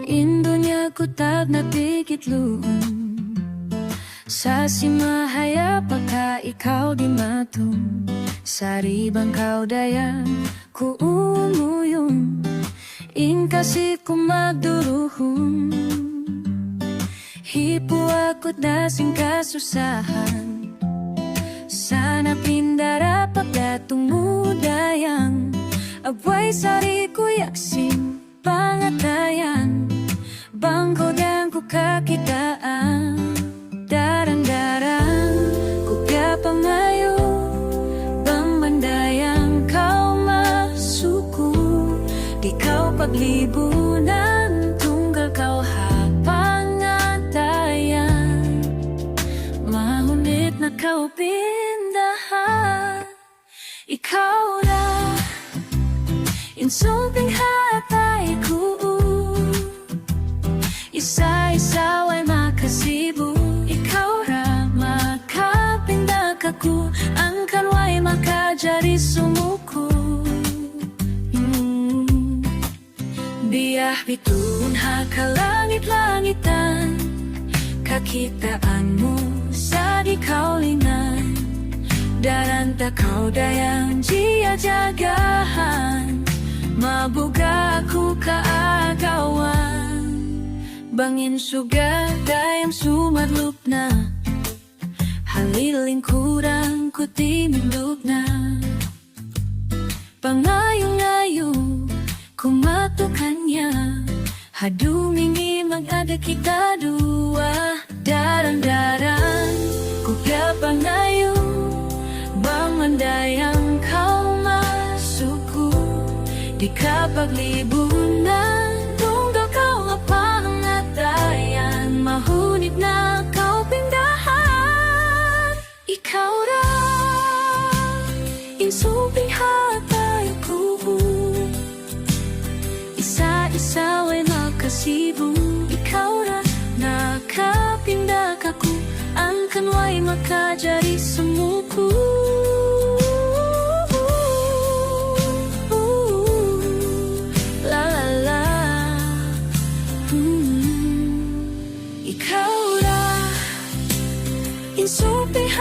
Indonya ku tak napikitluon sa simahaya pagka ikaw di matung saribang kau dayan ku umuyong in kasi kumagduruhon hipo ako't dasing kasusahan sana pindara pagdatong mudayang abway sari ko yaksin pangatayan bangko dan ku kakitaan darang-darang ku pangayo bang mandayang kau masuku di kau paglibunan tunggal kau hapangatayan mahunit na kau pindahan ikaw na insuping hatay ko isa-isa ay makasibu ikaw ra makapindak ako ang kanway makajari sumuko biyah bitun hakalangit-langitan kakitaan mo sa di kaulingan daranta kau dayang jia-jagahan mabuga aku kaagawan bangin suga dayang sumadlup na haliling kurang ku tinindog na pangayong-ayong kumatukan niya hadumingi mag-ada kita dua darang-darang ku pangayong bang mandayang kau masuku di kapaglibunan tunggal kau ngapangatayan mahunit na kau pindahan ikaw ra insuping hatay ko isa-isa ay makasibu ikaw ra nakapindak ako ang kanway makajari sumuko insuping